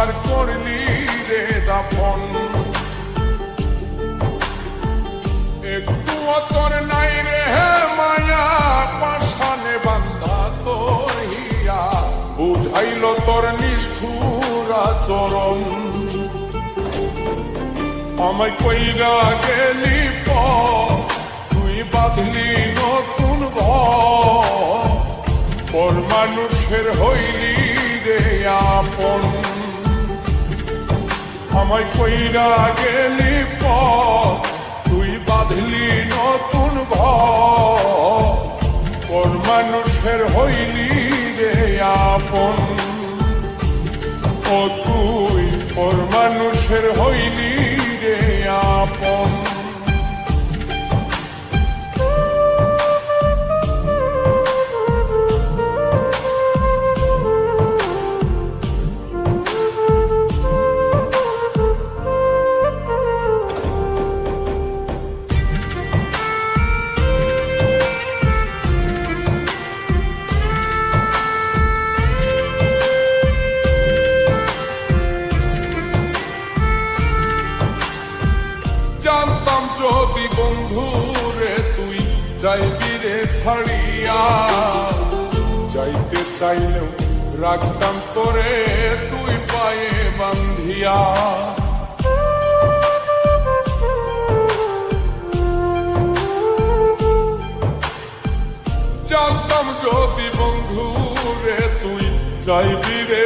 আমার করলি রে দাফন। একটু তোর নাই রে মায়া, পাশানে বান্ধা তোর হিয়া, বুঝাইল তোর নিষ্ঠুর আচরণ। আমায় কইরা গেলি তুই বাঁধলি নতুন ঘর, পর মানুষের হইলি রে আপন। আমায় কইরা গেলি তুই বাঁধলি নতুন ঘর, পর মানুষের হইলি রে আপন। ও তুই পর মানুষের হইলি রে আপন। জানতাম যদি বন্ধুরে তুই যাইবি রে ছাড়িয়া, যাইতে চাইলেও রাখতাম তোরে তুই পায়ে বান্ধিয়া। জানতাম যদি বন্ধুরে তুই যাইবি রে